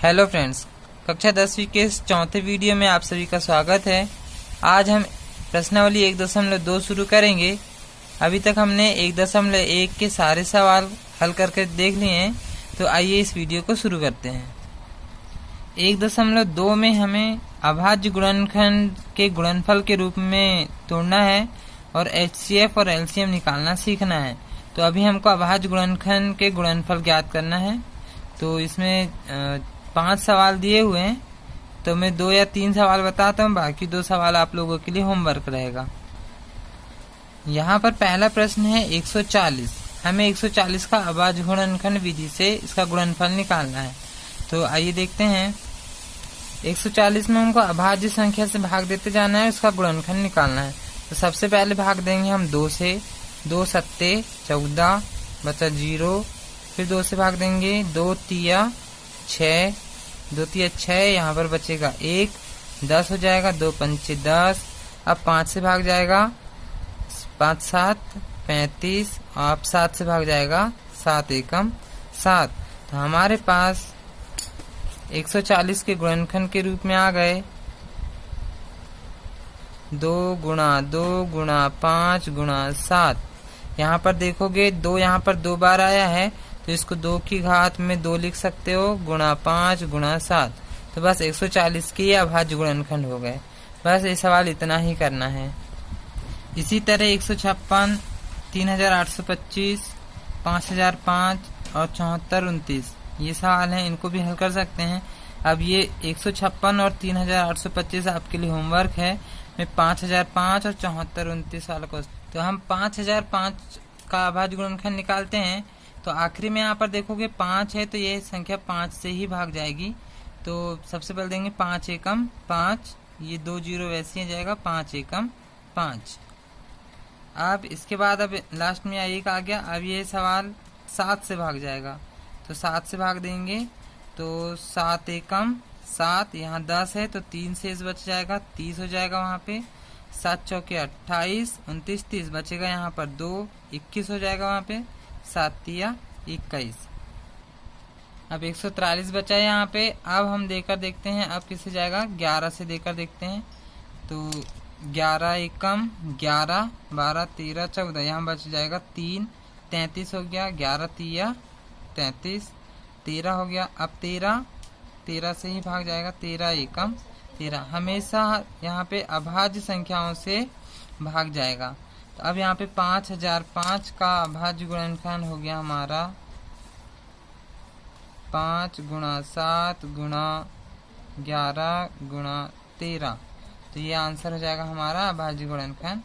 Hello friends, कक्षा 10वीं के इस चौथे वीडियो में आप सभी का स्वागत है। आज हम प्रश्नावली 1.2 शुरू करेंगे। अभी तक हमने 1.1 के सारे सवाल हल करके देख लिए हैं, तो आइए इस वीडियो को शुरू करते हैं। 1.2 में हमें अभाज्य गुणनखंड के गुणनफल के रूप में तोड़ना है और HCF और LCM निकालना सीखना है। तो अभी हमको अभाज्य गुणनखंड के गुणनफल ज्ञात करना है। तो इसमें 5 सवाल दिए हुए हैं, तो मैं 2 या 3 सवाल बताता हूँ, बाकी 2 सवाल आप लोगों के लिए होमवर्क रहेगा। यहाँ पर पहला प्रश्न है 140। हमें 140 का अभाज्य गुणनखंड विधि से इसका गुणनफल निकालना है। तो आइए देखते हैं। 140 में हमको अभाज्य संख्या से भाग देते जाना है, इसका गुणनखंड निकालना है। तो सबसे पहले भाग देंगे हम 2 से। 2 सत्ते 14 बचा 0। फिर 2 से भाग देंगे 2 तिया 6, 2 तिया 6, यहाँ पर बचेगा 1, 10 हो जाएगा। 2 पंचे 10। अब 5 से भाग जाएगा 5 7 35, अब 7 से भाग जाएगा 7 एकम 7। तो हमारे पास 140 के गुणनखंड के रूप में आ गए 2 गुणा 2 गुणा 5 गुणा 7। यहाँ पर देखोगे 2 यहाँ पर 2 बार आया है, तो इसको 2 की घात में 2 लिख सकते हो, गुणा 5 गुणा 7। तो बस 140 के ये अभाज्य गुणनखंड हो गए। बस ये सवाल इतना ही करना है। इसी तरह 156, 3825, 5005 और 7429 ये सवाल हैं, इनको भी हल कर सकते हैं। अब ये 156 और 3825 आपके लिए होमवर्क है। मैं 5005 और 7429 वाला को, तो हम 5005 का अभाज्य गुणनखंड निकालते हैं। तो आखिरी में यहाँ पर देखोगे 5 है, तो ये संख्या 5 से ही भाग जाएगी। तो सबसे पहले देंगे 5 एकम 5, ये 2 जीरो वैसे ही जाएगा, 5 एकम 5। अब इसके बाद अब लास्ट में 1 आ गया। अब ये सवाल 7 से भाग जाएगा, तो 7 से भाग देंगे तो 7 एकम 7, यहाँ 10 है तो 3 शेष बच जाएगा, 30 हो जाएगा वहाँ पे। 7 चौके 28, 29 30 बचेगा यहाँ पर 2, 21 हो जाएगा वहाँ पे। 7 तिया 21। अब 143 बचा है यहाँ पे। अब हम देकर देखते हैं अब किससे जाएगा, 11 से देकर देखते हैं। तो 11 एकम 11, 12 13 14, यहाँ बच जाएगा 3, 33 हो गया। 11 तिया 33, 13 हो गया। अब 13 से ही भाग जाएगा, 13 एकम 13। हमेशा यहाँ पे अभाज्य संख्याओं से भाग जाएगा। तो अब यहाँ पे 5005 का अभाज्य गुणनखंड हो गया हमारा 5 गुणा 7 गुणा 11 गुणा 13। तो ये आंसर हो जाएगा हमारा अभाज्य गुणनखंड।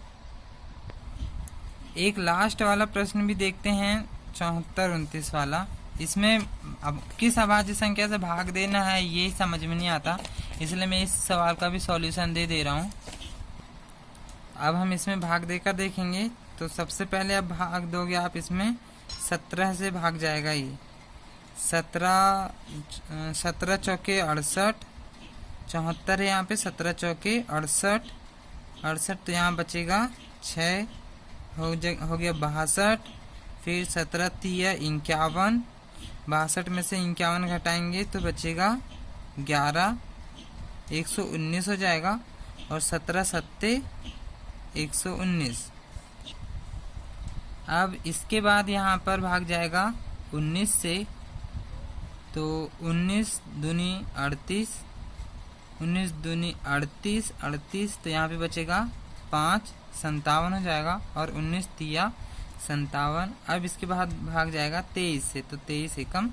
एक लास्ट वाला प्रश्न भी देखते हैं, 7429 वाला। इसमें अब किस अभाज्य संख्या से भाग देना है ये समझ में नहीं आता, इसलिए मैं इस सवाल का भी सॉल्यूशन दे रहा हूँ। अब हम इसमें भाग देकर देखेंगे। तो सबसे पहले अब भाग दोगे आप इसमें 17 से भाग जाएगा ये 17 चौके 68, 74 है यहाँ पे। 17 चौके 68, तो यहाँ बचेगा 6, हो गया 62। फिर 17 तिया 51, 62 में से 51 घटाएंगे तो बचेगा 11, 119 हो जाएगा। और 17 सत्ते 119। अब इसके बाद यहाँ पर भाग जाएगा 19 से, तो 19 दूनी 38, 19 दूनी 38, 38 तो यहाँ पे बचेगा 5, 57 हो जाएगा। और 19 तिया 57। अब इसके बाद भाग जाएगा 23 से, तो 23 एकम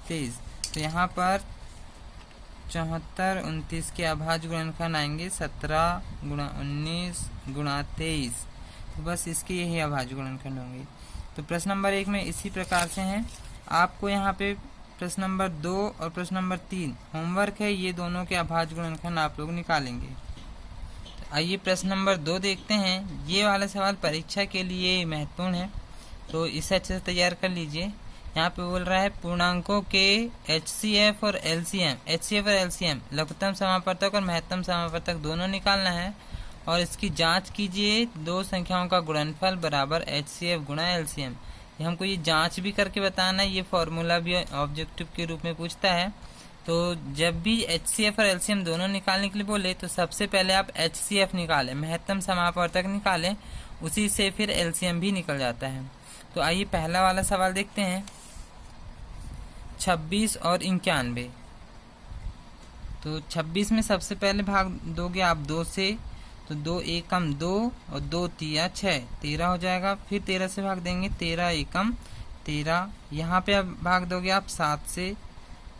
23। तो यहाँ पर 74 29 के अभाज्य गुणनखंड आएंगे 17 गुणा 19 गुणा 23। तो बस इसके यही अभाज्य गुणनखंड होंगे। तो प्रश्न नंबर 1 में इसी प्रकार से हैं। आपको यहाँ पे प्रश्न नंबर 2 और प्रश्न नंबर 3 होमवर्क है, ये दोनों के अभाज्य गुणनखंड आप लोग निकालेंगे। तो आइए प्रश्न नंबर 2 देखते हैं। ये वाला सवाल परीक्षा के लिए महत्वपूर्ण है, तो इसे अच्छे से तैयार कर लीजिए। यहाँ पे बोल रहा है पूर्णांकों के HCF और LCM लघुत्तम समापवर्तक और महत्तम समापवर्तक दोनों निकालना है, और इसकी जांच कीजिए। 2 संख्याओं का गुणनफल बराबर HCF गुणा LCM। हमको ये जांच भी करके बताना है, ये फॉर्मूला भी ऑब्जेक्टिव के रूप में पूछता है। तो जब भी HCF और LCM दोनों निकालने के लिए बोले तो सबसे पहले आप HCF निकालें, महत्तम समापवर्तक निकालें, उसी से फिर LCM भी निकल जाता है। तो आइए पहला वाला सवाल देखते हैं, 26 और 91। तो 26 में सबसे पहले भाग दोगे आप 2 से, तो 2 एकम 2 और 2 तिया 6, 13 हो जाएगा। फिर 13 से भाग देंगे, 13 एकम 13। यहाँ पे अब भाग दोगे आप 7 से,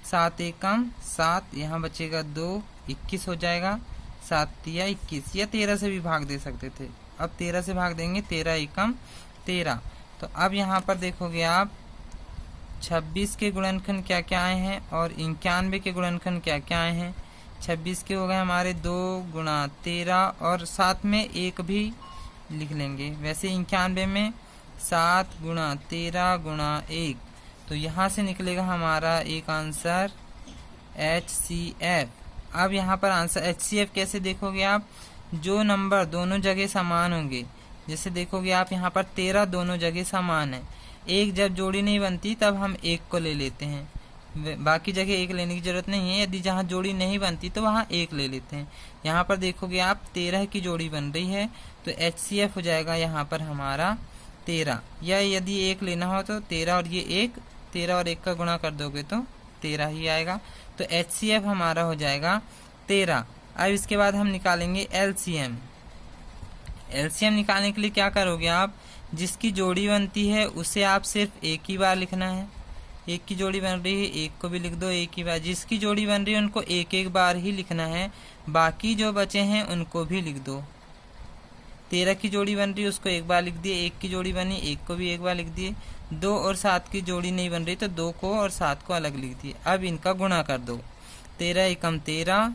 7 एकम 7, यहाँ बचेगा 2, 21 हो जाएगा। 7 तिया 21, या 13 से भी भाग दे सकते थे। अब 13 से भाग देंगे, 13 एकम 13। तो अब यहाँ पर देखोगे आप 26 के गुणनखंड क्या क्या आए हैं और 91 के गुणनखंड क्या क्या आए हैं। 26 के हो गए हमारे 2 गुणा 13 और साथ में 1 भी लिख लेंगे। वैसे 91 में 7 गुणा 13 गुणा 1, तो यहाँ से निकलेगा हमारा एक आंसर HCF। अब यहाँ पर आंसर HCF कैसे देखोगे आप, जो नंबर दोनों जगह समान होंगे। जैसे देखोगे आप यहाँ पर 13 दोनों जगह समान है, एक जब जोड़ी नहीं बनती तब हम 1 को ले लेते हैं, बाकी जगह 1 लेने की जरूरत नहीं है। यदि जहाँ जोड़ी नहीं बनती तो वहाँ 1 ले लेते हैं। यहाँ पर देखोगे आप 13 की जोड़ी बन रही है, तो HCF हो जाएगा यहाँ पर हमारा 13। या यदि 1 लेना हो तो 13 और ये 1, 13 और 1 का गुणा कर दोगे तो 13 ही आएगा। तो HCF हमारा हो जाएगा 13। अब इसके बाद हम निकालेंगे LCM। LCM निकालने के लिए क्या करोगे आप, जिसकी जोड़ी बनती है उसे आप सिर्फ एक ही बार लिखना है। एक की जोड़ी बन रही है, एक को भी लिख दो एक ही बार। जिसकी जोड़ी बन रही है उनको एक एक बार ही लिखना है, बाकी जो बचे हैं उनको भी लिख दो। 13 की जोड़ी बन रही है उसको एक बार लिख दिए, 1 की जोड़ी बनी 1 को भी एक बार लिख दिए। 2 और 7 की जोड़ी नहीं बन रही तो 2 को और 7 को अलग लिख दिए। अब इनका गुणा कर दो, 13 एकम 13,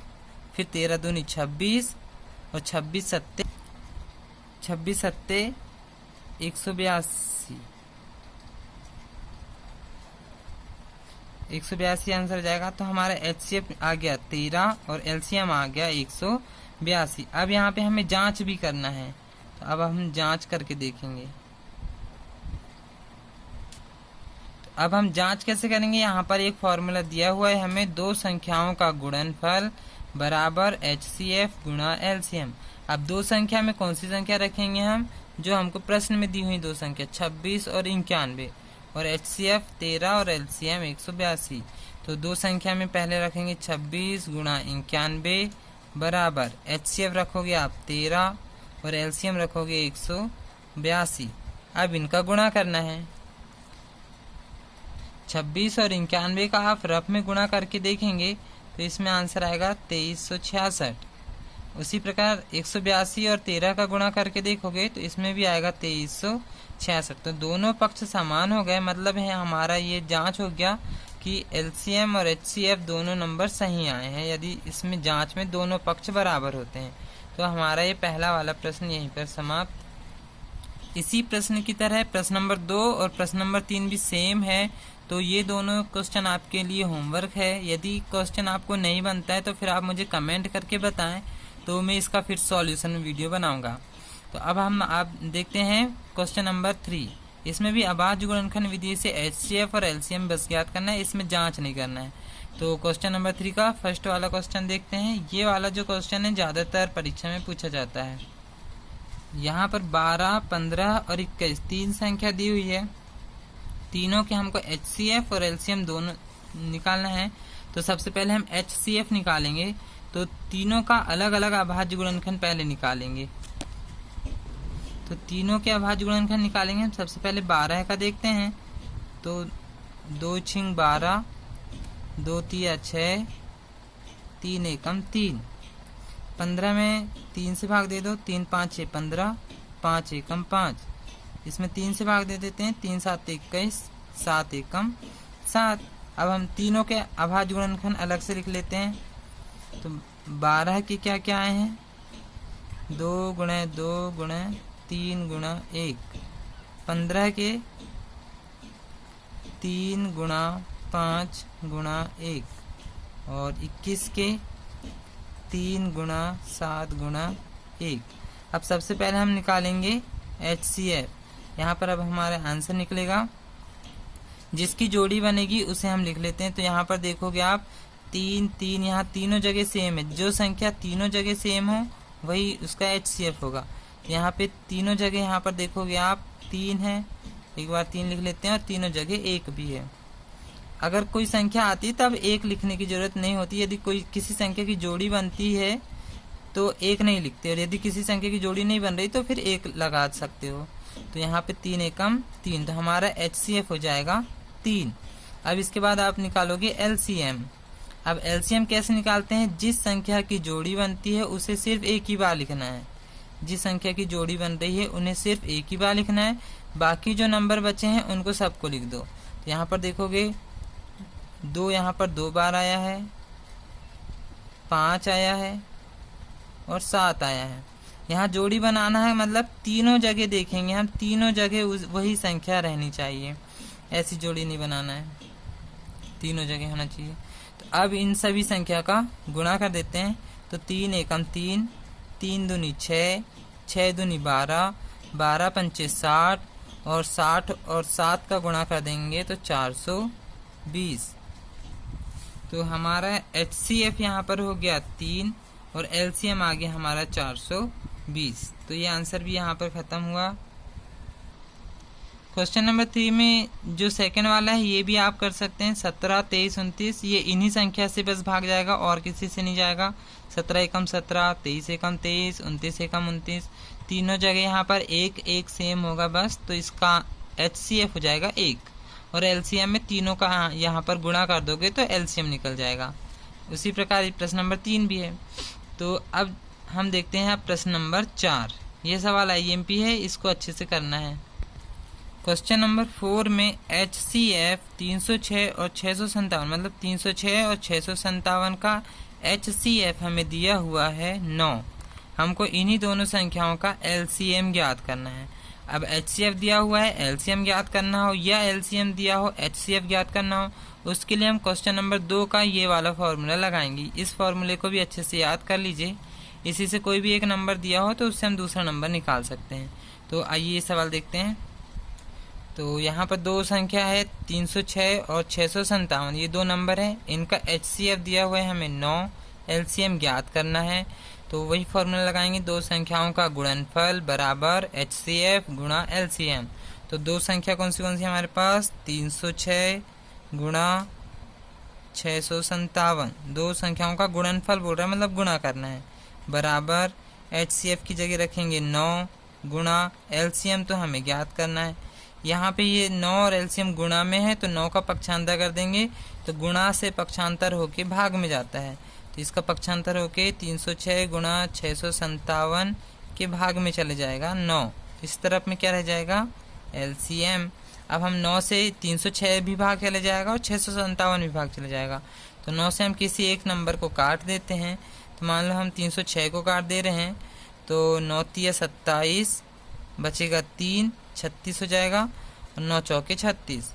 फिर 13 दूनी 26 और 26 सत्ते 182, 182 आंसर हो जाएगा। तो हमारा HCF आ गया 13 और LCM आ गया 182। अब यहाँ पे हमें जांच भी करना है, तो अब हम जांच करके देखेंगे। तो अब हम जांच कैसे करेंगे, यहाँ पर एक फॉर्मूला दिया हुआ है हमें, 2 संख्याओं का गुणनफल बराबर HCF गुणा LCM। अब 2 संख्या में कौन सी संख्या रखेंगे हम, जो हमको प्रश्न में दी हुई 2 संख्या 26 और 91, और HCF 13 और LCM 182। तो 2 संख्या में पहले रखेंगे 26 गुणा 91 बराबर HCF रखोगे आप 13 और LCM रखोगे 182। अब इनका गुणा करना है। 26 और 91 का आप रफ में गुणा करके देखेंगे तो इसमें आंसर आएगा 2366। उसी प्रकार 182 और 13 का गुणा करके देखोगे तो इसमें भी आएगा 2366। तो दोनों पक्ष समान हो गए, मतलब है हमारा ये जांच हो गया कि LCM और HCF दोनों नंबर सही आए हैं, यदि इसमें जांच में दोनों पक्ष बराबर होते हैं। तो हमारा ये पहला वाला प्रश्न यहीं पर समाप्त। इसी प्रश्न की तरह प्रश्न नंबर 2 और प्रश्न नंबर 3 भी सेम है, तो ये दोनों क्वेश्चन आपके लिए होमवर्क है। यदि क्वेश्चन आपको नहीं बनता है तो फिर आप मुझे कमेंट करके बताएं, तो मैं इसका फिर सॉल्यूशन वीडियो बनाऊंगा। तो अब हम आप देखते हैं क्वेश्चन नंबर 3। इसमें भी अभाज्य गुणनखंड विधि से HCF और LCM बस ज्ञात करना है, इसमें जांच नहीं करना है। तो क्वेश्चन नंबर 3 का फर्स्ट वाला क्वेश्चन देखते हैं। ये वाला जो क्वेश्चन है ज़्यादातर परीक्षा में पूछा जाता है। यहाँ पर 12, 15 और 21 3 संख्या दी हुई है, तीनों के हमको HCF और LCM दोनों निकालना है। तो सबसे पहले हम HCF निकालेंगे, तो तीनों का अलग अलग अभाज्य गुणनखंड पहले निकालेंगे। तो तीनों के अभाज्य गुणनखंड निकालेंगे। सबसे पहले 12 का देखते हैं, तो 2 छिंग 12, 2 तिया 6, 3 एकम 3। 15 में 3 से भाग दे दो, 3 5 6 15, 5 एकम 5। इसमें 3 से भाग दे देते हैं, 3 7 21, 7 एकम 7। अब हम तीनों के अभाज्य गुणनखंड अलग से लिख लेते हैं। तो 12 के क्या क्या आए हैं, 2 गुणे 2 गुणे 3 गुणा 1। 15 के 3 गुणा 5 गुणा 1 और 21 के 3 गुणा 7 गुणा 1। अब सबसे पहले हम निकालेंगे HCF। यहाँ पर अब हमारा आंसर निकलेगा, जिसकी जोड़ी बनेगी उसे हम लिख लेते हैं। तो यहाँ पर देखोगे आप 3 3, यहाँ तीनों जगह सेम है। जो संख्या तीनों जगह सेम हो वही उसका HCF होगा। यहाँ पे तीनों जगह यहाँ पर देखोगे आप 3 है, एक बार 3 लिख लेते हैं, और तीनों जगह 1 भी है। अगर कोई संख्या आती तब 1 लिखने की जरूरत नहीं होती। यदि कोई किसी संख्या की जोड़ी बनती है तो 1 नहीं लिखते, और यदि किसी संख्या की जोड़ी नहीं बन रही तो फिर 1 लगा सकते हो। तो यहाँ पे 3 एकम 3, तो हमारा HCF हो जाएगा 3। अब इसके बाद आप निकालोगे LCM। अब LCM कैसे निकालते हैं? जिस संख्या की जोड़ी बनती है उसे सिर्फ एक ही बार लिखना है। जिस संख्या की जोड़ी बन रही है उन्हें सिर्फ एक ही बार लिखना है, बाकी जो नंबर बचे हैं उनको सबको लिख दो। तो यहाँ पर देखोगे 2 यहाँ पर 2 बार आया है, 5 आया है और 7 आया है। यहाँ जोड़ी बनाना है, मतलब तीनों जगह देखेंगे हम, तीनों जगह वही संख्या रहनी चाहिए, ऐसी जोड़ी नहीं बनाना है, तीनों जगह होना चाहिए। तो अब इन सभी संख्या का गुणा कर देते हैं। तो 3 एकम 3, 3 दूनी 6, 6 दूनी 12, 12 पंचे 60, और 60 और 7 का गुणा कर देंगे तो 420। तो हमारा HCF यहाँ पर हो गया 3 और LCM आ गया हमारा 420। तो ये आंसर भी यहाँ पर खत्म हुआ। क्वेश्चन नंबर 3 में जो सेकंड वाला है ये भी आप कर सकते हैं। 17, 23, 29 ये इन्हीं संख्या से बस भाग जाएगा और किसी से नहीं जाएगा। 17 एकम 17, 23 एकम 23, 29 एकम 29, तीनों जगह यहाँ पर 1 1 सेम होगा बस। तो इसका HCF हो जाएगा 1, और LCM में तीनों का यहाँ पर गुणा कर दोगे तो LCM निकल जाएगा। उसी प्रकार प्रश्न नंबर 3 भी है। तो अब हम देखते हैं अब प्रश्न नंबर 4। ये सवाल IMP है, इसको अच्छे से करना है। क्वेश्चन नंबर 4 में HCF 306 और 657, मतलब 306 और 657 का HCF हमें दिया हुआ है 9। हमको इन्हीं दोनों संख्याओं का LCM ज्ञात करना है। अब HCF दिया हुआ है, LCM ज्ञात करना हो, या LCM दिया हो HCF ज्ञात करना हो, उसके लिए हम क्वेश्चन नंबर 2 का ये वाला फॉर्मूला लगाएंगे। इस फॉर्मूले को भी अच्छे से याद कर लीजिए। इसी से कोई भी एक नंबर दिया हो तो उससे हम दूसरा नंबर निकाल सकते हैं। तो आइए ये सवाल देखते हैं। तो यहाँ पर दो संख्या है 306 और 657, ये दो नंबर है। इनका HCF दिया हुआ है हमें 9, LCM ज्ञात करना है। तो वही फॉर्मूला लगाएंगे, दो संख्याओं का गुणनफल बराबर HCF गुणा LCM। तो दो संख्या कौन सी हमारे पास, 306 गुणा 657, दो संख्याओं का गुणनफल बोल रहा है, मतलब गुणा करना है, बराबर HCF की जगह रखेंगे 9 गुणा LCM तो हमें ज्ञात करना है। यहाँ पे ये 9 और LCM गुणा में है तो 9 का पक्षांतर कर देंगे तो गुणा से पक्षांतर होके भाग में जाता है। तो इसका पक्षांतर होके 306 गुणा 657 के भाग में चले जाएगा 9। इस तरफ में क्या रह जाएगा, LCM। अब हम 9 से 306 भी भाग चले जाएगा और 657 भी भाग चले जाएगा। तो 9 से हम किसी एक नंबर को काट देते हैं। तो मान लो हम 306 को काट दे रहे हैं तो 9 तिया 27, बचेगा 3, 36 हो जाएगा, और 9 चौके 36।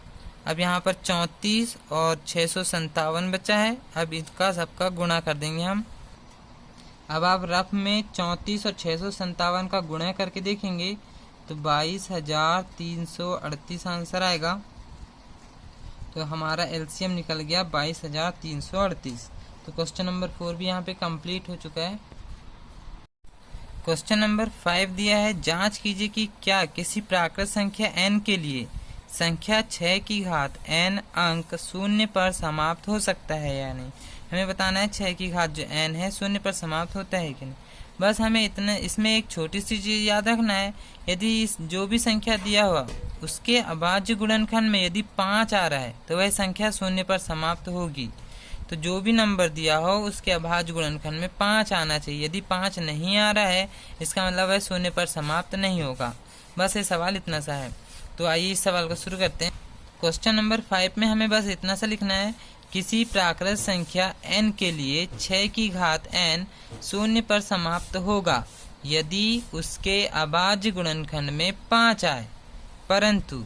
अब यहाँ पर 34 और 657 बचा है। अब इसका सबका गुणा कर देंगे हम। अब आप रफ में 34 और 657 का गुणा करके देखेंगे तो 22,338 आंसर आएगा। तो हमारा LCM निकल गया 22,338। तो क्वेश्चन नंबर 4 भी यहाँ पे कंप्लीट हो चुका है। क्वेश्चन नंबर 5 दिया है, जांच कीजिए कि क्या किसी प्राकृत संख्या n के लिए संख्या 6 की घात n अंक शून्य पर समाप्त हो सकता है या नहीं। हमें बताना है 6 की घात जो n है शून्य पर समाप्त होता है कि नहीं। बस हमें इतना, इसमें एक छोटी सी चीज़ याद रखना है, यदि जो भी संख्या दिया हुआ उसके अभाज्य गुणनखंड में यदि 5 आ रहा है तो वह संख्या शून्य पर समाप्त होगी। तो जो भी नंबर दिया हो उसके अभाज्य गुणनखंड में 5 आना चाहिए। यदि 5 नहीं आ रहा है इसका मतलब वह शून्य पर समाप्त नहीं होगा। बस ये सवाल इतना सा है। तो आइए इस सवाल को शुरू करते हैं। क्वेश्चन नंबर 5 में हमें बस इतना सा लिखना है, किसी प्राकृत संख्या n के लिए 6 की घात n शून्य पर समाप्त होगा यदि उसके अभाज्य गुणनखंड में 5 आए, परंतु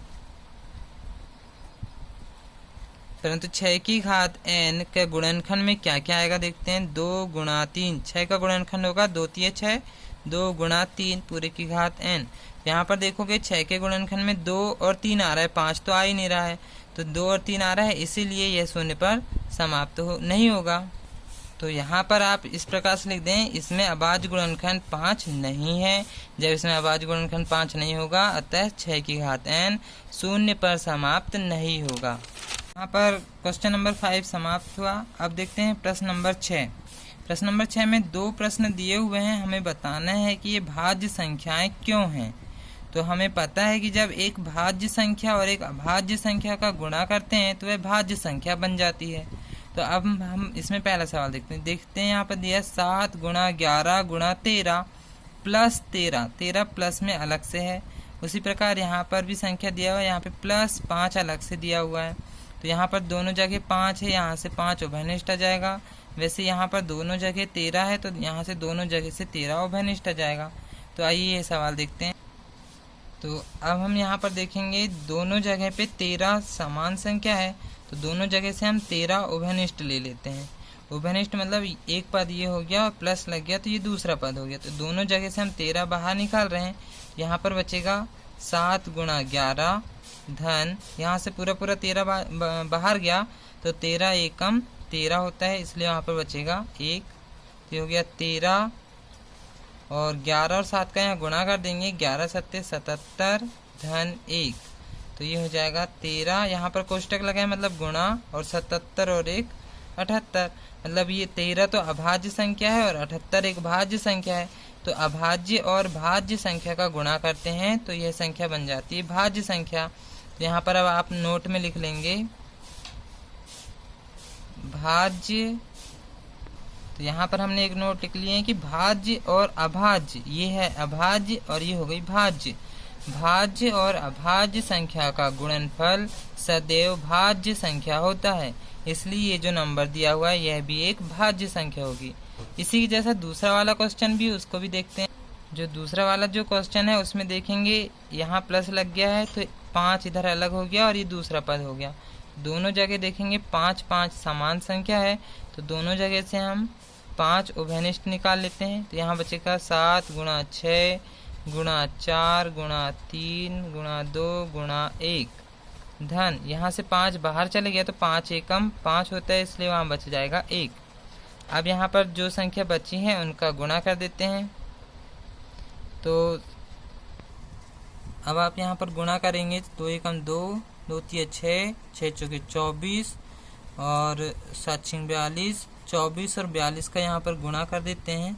6 की घात n के गुणनखंड में क्या क्या आएगा देखते हैं। 2 गुणा 3, 6 का गुणनखंड होगा 2 तिया 6, 2 गुणा 3 पूरे की घात n। यहाँ पर देखोगे 6 के गुणनखंड में 2 और 3 आ रहा है, 5 तो आ ही नहीं रहा है। तो 2 और 3 आ रहा है, इसीलिए यह शून्य पर समाप्त नहीं होगा। तो यहाँ पर आप इस प्रकार से लिख दें, इसमें अभाज्य गुणनखंड 5 नहीं है। जब इसमें अभाज्य गुणनखंड 5 नहीं होगा, अतः 6 की घात n शून्य पर समाप्त नहीं होगा। यहाँ पर क्वेश्चन नंबर 5 समाप्त हुआ। अब देखते हैं प्रश्न नंबर 6। प्रश्न नंबर 6 में 2 प्रश्न दिए हुए हैं, हमें बताना है कि ये भाज्य संख्याएं क्यों हैं। तो हमें पता है कि जब एक भाज्य संख्या और एक अभाज्य संख्या का गुणा करते हैं तो वह भाज्य संख्या बन जाती है। तो अब हम इसमें पहला सवाल देखते हैं यहाँ पर दिया 7 गुणा 11 गुणा 13 प्लस 13 प्लस में अलग से है। उसी प्रकार यहाँ पर भी संख्या दिया हुआ है, यहाँ पे प्लस 5 अलग से दिया हुआ है। तो यहाँ पर दोनों जगह 5 है, यहाँ से 5 उभयनिष्ठ आ जाएगा। वैसे यहाँ पर दोनों जगह 13 है, तो यहाँ से दोनों जगह से 13 उभयनिष्ठ आ जाएगा। तो आइए ये सवाल देखते हैं। तो अब हम यहाँ पर देखेंगे दोनों जगह पे 13 समान संख्या है, तो दोनों जगह से हम 13 उभयनिष्ठ ले लेते हैं। उभयनिष्ठ मतलब एक पद ये हो गया और प्लस लग गया तो ये दूसरा पद हो गया। तो दोनों जगह से हम 13 बाहर निकाल रहे हैं। यहाँ पर बचेगा 7 गुणा 11 धन, यहाँ से पूरा 13 बाहर गया तो 13 एकम 13 होता है, इसलिए वहाँ पर बचेगा 1। तो हो गया 13 और 11 और 7 का यहाँ गुणा कर देंगे, 11 सत्ते 77 धन 1। तो ये हो जाएगा 13, यहाँ पर कोष्टक लगा है मतलब गुणा, और 77 और 1 78। मतलब ये 13 तो अभाज्य संख्या है और 78 एक भाज्य संख्या है। तो अभाज्य और भाज्य संख्या का गुणा करते हैं तो यह संख्या बन जाती है भाज्य संख्या। तो यहाँ पर अब आप नोट में लिख लेंगे भाज्य। तो यहाँ पर हमने एक नोट लिख लिए है कि भाज्य और अभाज्य, ये है अभाज्य और ये हो गई भाज्य। भाज्य और अभाज्य संख्या का गुणनफल सदैव भाज्य संख्या होता है, इसलिए ये जो नंबर दिया हुआ है यह भी एक भाज्य संख्या होगी। इसी जैसा दूसरा वाला क्वेश्चन भी, उसको भी देखते हैं। जो दूसरा वाला जो क्वेश्चन है उसमें देखेंगे यहाँ प्लस लग गया है तो 5 इधर अलग हो गया और ये दूसरा पद हो गया। दोनों जगह देखेंगे 5 5 समान संख्या है, तो दोनों जगह से हम 5 उभयनिष्ठ निकाल लेते हैं। तो यहाँ बचेगा 7 गुणा 6 गुणा 4 गुणा 3 गुणा 2 गुणा 1 धन, यहाँ से 5 बाहर चले गया तो 5 एकम 5 होता है, इसलिए वहाँ बच जाएगा 1। अब यहाँ पर जो संख्या बची है उनका गुणा कर देते हैं। तो अब आप यहाँ पर गुणा करेंगे तो 2 एकम 2 2 3 6 6 चौके 24 और 7 6 42 24 और 42 का यहाँ पर गुणा कर देते हैं।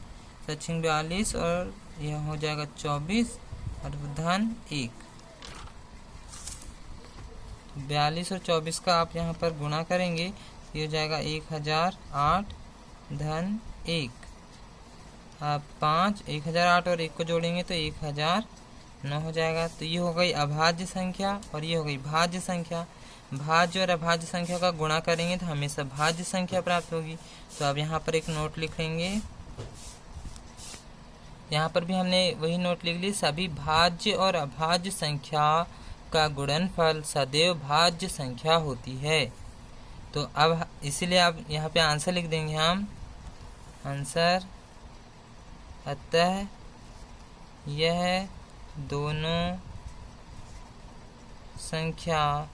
7 6 42 और यह हो जाएगा 24 और धन 1। 42 और 24 का आप यहाँ पर गुणा करेंगे, ये हो जाएगा 1008 धन 1। अब 5 1008 और 1 को जोड़ेंगे तो 1009 हो जाएगा। तो ये हो गई अभाज्य संख्या और ये हो गई भाज्य संख्या। भाज्य और अभाज्य संख्या का गुणा करेंगे तो हमेशा भाज्य संख्या प्राप्त होगी। तो अब यहाँ पर एक नोट लिखेंगे, यहाँ पर भी हमने वही नोट लिख ली, सभी भाज्य और अभाज्य संख्या का गुणनफल सदैव भाज्य संख्या होती है। तो अब इसीलिए आप यहाँ पे आंसर लिख देंगे हम, आंसर अतः यह दोनों संख्या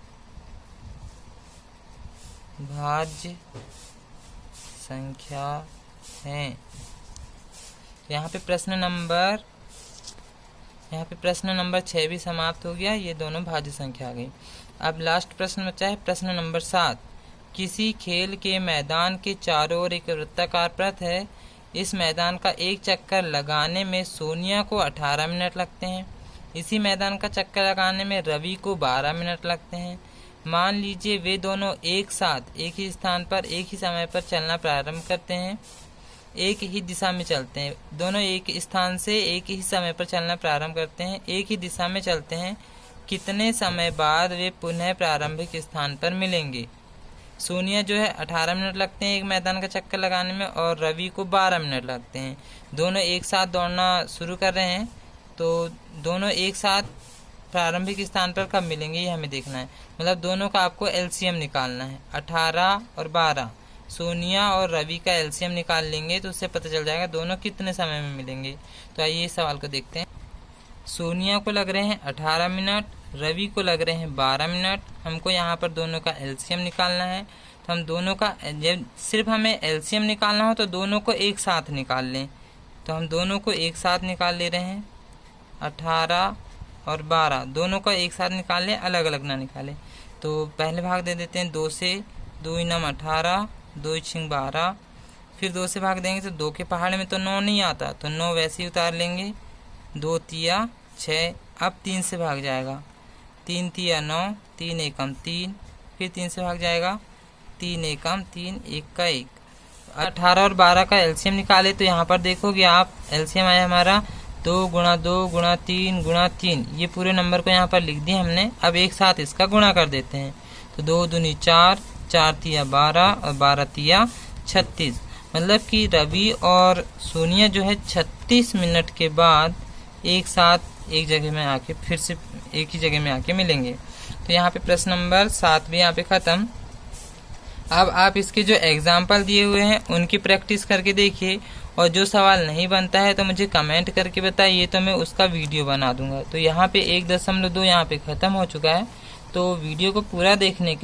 भाज्य संख्या हैं। यहाँ पे प्रश्न नंबर 6 भी समाप्त हो गया, ये दोनों भाज्य संख्या आ गई। अब लास्ट प्रश्न बचा है प्रश्न नंबर 7। किसी खेल के मैदान के चारों ओर एक वृत्ताकार पथ है। इस मैदान का एक चक्कर लगाने में सोनिया को 18 मिनट लगते हैं। इसी मैदान का चक्कर लगाने में रवि को 12 मिनट लगते हैं। मान लीजिए वे दोनों एक साथ एक ही स्थान पर एक ही समय पर चलना प्रारंभ करते हैं, एक ही दिशा में चलते हैं। दोनों एक स्थान से एक ही समय पर चलना प्रारंभ करते हैं, एक ही दिशा में चलते हैं। कितने समय बाद वे पुनः प्रारंभिक स्थान पर मिलेंगे? सोनिया जो है 18 मिनट लगते हैं एक मैदान का चक्कर लगाने में और रवि को 12 मिनट लगते हैं। दोनों एक साथ दौड़ना शुरू कर रहे हैं, तो दोनों एक साथ प्रारंभिक स्थान पर कब मिलेंगे ये हमें देखना है। मतलब दोनों का आपको एलसीएम निकालना है, 18 और 12। सोनिया और रवि का एलसीएम निकाल लेंगे तो उससे पता चल जाएगा दोनों कितने समय में मिलेंगे। तो आइए इस सवाल को देखते हैं। सोनिया को लग रहे हैं 18 मिनट, रवि को लग रहे हैं 12 मिनट। हमको यहाँ पर दोनों का एलसीएम निकालना है, तो हम दोनों का जब सिर्फ हमें एलसीएम निकालना हो तो दोनों को एक साथ निकाल लें। तो हम दोनों को एक साथ निकाल ले रहे हैं, 18 और 12 दोनों का एक साथ निकाल लें, अलग अलग ना निकालें। तो पहले भाग दे देते हैं 2 से, 2 नम 18, 2 छिंग 12। फिर 2 से भाग देंगे तो 2 के पहाड़ में तो 9 नहीं आता, तो 9 वैसे ही उतार लेंगे, 2 तिया 6। अब 3 से भाग जाएगा, 3 तिया 9, 3 एकम 3। फिर 3 से भाग जाएगा, 3 एकम 3, 1 का 1। 18 और 12 का एलसीएम निकाले तो यहाँ पर देखोगे आप, एलसीएम आया हमारा 2 गुणा 2 गुणा 3 गुणा 3। ये पूरे नंबर को यहाँ पर लिख दिया हमने। अब एक साथ इसका गुणा कर देते हैं, तो 2 दूनी 4, 4 तिया 12 और 12 तिया 36। मतलब कि रवि और सोनिया जो है 36 मिनट के बाद एक साथ एक जगह में आके फिर से एक ही जगह में आके मिलेंगे। तो यहाँ पे प्रश्न नंबर 7 भी यहाँ पे खत्म। अब आप इसके जो एग्जाम्पल दिए हुए हैं उनकी प्रैक्टिस करके देखिए, और जो सवाल नहीं बनता है तो मुझे कमेंट करके बताइए, तो मैं उसका वीडियो बना दूंगा। तो यहाँ पे 1.2 यहाँ पे ख़त्म हो चुका है। तो वीडियो को पूरा देखने के